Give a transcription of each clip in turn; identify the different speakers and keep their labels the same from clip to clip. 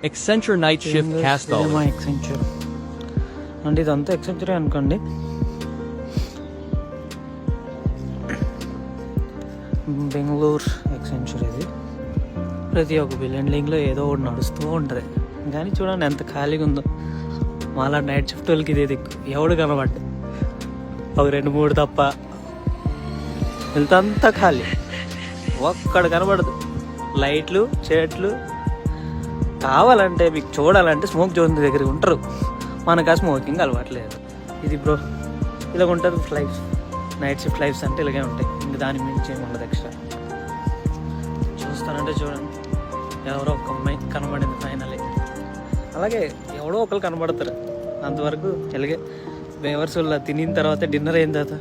Speaker 1: Accenture night shift cast off.
Speaker 2: Accenture అంటే ఇదంతా Accenture అనుకోండి. బెంగళూరు Accenture ఇది. ప్రతి ఒక్క బిల్డింగ్లో ఏదో ఒకటి నడుస్తూ ఉంటుంది. కానీ చూడండి ఎంత ఖాళీగా ఉందో. మాలా నైట్ షిఫ్ట్ వాళ్ళకి ఇదే దిక్కు. ఎవడు కనబడ్డు ఒక 2-3 తప్ప వెళ్తంతా ఖాళీ. ఒక్కడ కనబడదు. లైట్లు చెట్లు కావాలంటే మీకు చూడాలంటే స్మోక్ జోన్ దగ్గర ఉంటారు. మనకు ఆ స్మోకింగ్ అలవాట్లేదు. ఇది బ్రో ఇలాగ ఉంటుంది లైఫ్. నైట్ షిఫ్ట్ లైఫ్స్ అంటే ఇలాగే ఉంటాయి. ఇంక దాని మించి ఏమి ఉండదు ఎక్స్ట్రా. చూస్తానంటే చూడండి ఎవరో ఒక అమ్మాయి కనబడింది ఫైనలీ. అలాగే ఎవడో ఒకరు కనబడతారు. అంతవరకు ఇలాగే బేవర్స్ వల్ల తినిన తర్వాత డిన్నర్ అయిన తర్వాత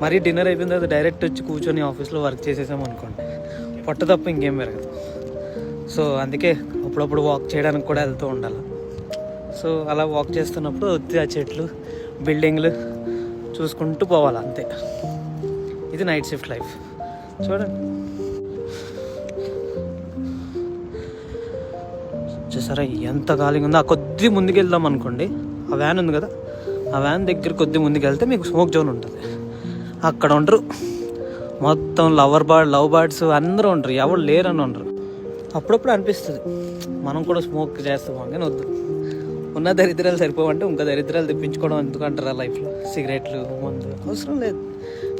Speaker 2: మరీ డిన్నర్ అయిపోయిన తర్వాత డైరెక్ట్ వచ్చి కూర్చొని ఆఫీస్లో వర్క్ చేసేసాం అనుకోండి, పొట్ట తప్ప ఇంకేం పెరగదు. సో అందుకే అప్పుడప్పుడు వాక్ చేయడానికి కూడా వెళ్తూ ఉండాలి. సో అలా వాక్ చేస్తున్నప్పుడు వచ్చి ఆ చెట్లు బిల్డింగ్లు చూసుకుంటూ పోవాలి అంతే. ఇది నైట్ షిఫ్ట్ లైఫ్. చూడండి చూసారా ఎంత ఖాళీగా ఉందో. ఆ కొద్ది ముందుకు వెళ్దాం అనుకోండి, ఆ వ్యాన్ ఉంది కదా, ఆ వ్యాన్ దగ్గర కొద్ది ముందుకు వెళ్తే మీకు స్మోక్ జోన్ ఉంటుంది. అక్కడ ఉండరు. మొత్తం లవ్ బర్డ్స్ అందరూ ఉండరు. ఎవరు లేరని ఉండరు. అప్పుడప్పుడు అనిపిస్తుంది మనం కూడా స్మోక్ చేస్తాం కానీ వద్దు. ఉన్న దరిద్రాలు సరిపోవంటే ఇంకా దరిద్రాలు తెప్పించుకోవడం ఎందుకంటారా లైఫ్లో. సిగరెట్లు మందు అవసరం లేదు.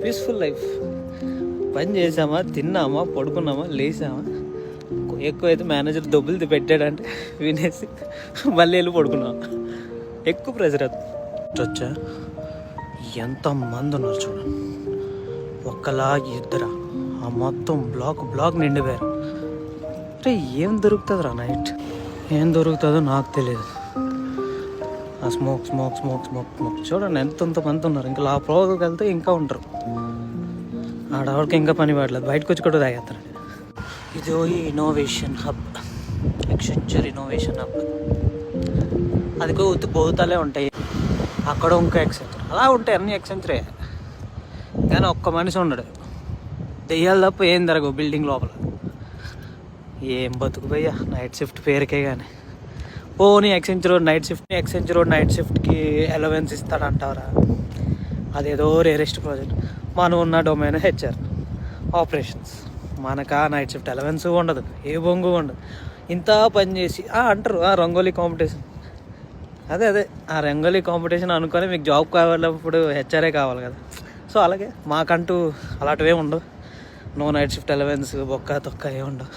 Speaker 2: Peaceful life. పని చేసామా, తిన్నామా, పడుకున్నామా, లేసామా. ఎక్కువైతే మేనేజర్ దొబ్బులు పెట్టాడంటే వినేసి మళ్ళీ వెళ్ళి పడుకున్నాం. ఎక్కువ ప్రెజర్ వచ్చా. ఎంతమంది ఉన్నారు చూడండి. ఒక్కలా ఇద్దరా ఆ మొత్తం బ్లాక్ నిండిపోయారు. అంటే ఏం దొరుకుతుందిరా నైట్? ఏం దొరుకుతుందో నాకు తెలియదు. ఆ స్మోక్ చూడండి ఎంతమంది ఉన్నారు. ఇంకా లోపలికి వెళ్తే ఇంకా ఉంటారు. ఆడవాళ్ళకి ఇంకా పని పడలేదు. బయటకు వచ్చి కూడా తాగేస్తారు. ఇది innovation hub, Accenture innovation hub. అదిగో బోతాలే ఉంటాయి. అక్కడ ఇంకా Accenture. అలా ఉంటాయి అన్ని Accenture. కానీ ఒక్క మనిషి ఉండడు. దెయ్యాలు తప్ప ఏం జరగవు బిల్డింగ్ లోపల. ఏం బతుకు భయ్యా నైట్ షిఫ్ట్ పేరుకే. కానీ పోనీ Accenture నైట్ షిఫ్ట్కి అలవెన్స్ ఇస్తాడంటారా? అదేదో రేరెస్ట్ ప్రాజెక్ట్. మనం ఉన్న డొమైన్ HR ఆపరేషన్స్. మనకు నైట్ షిఫ్ట్ అలవెన్స్ ఉండదు, ఏ బొంగు ఉండదు. ఇంత పని చేసి అంటారు రంగోలీ కాంపిటీషన్. అదే ఆ రంగోలీ కాంపిటీషన్ అనుకొని మీకు జాబ్ కావాలప్పుడు HRఏ కావాలి కదా. సో అలాగే మాకంటూ అలాంటివే ఉండవు. నో నైట్ షిఫ్ట్ అలవెన్స్ బొక్క తొక్క ఏ ఉండవు.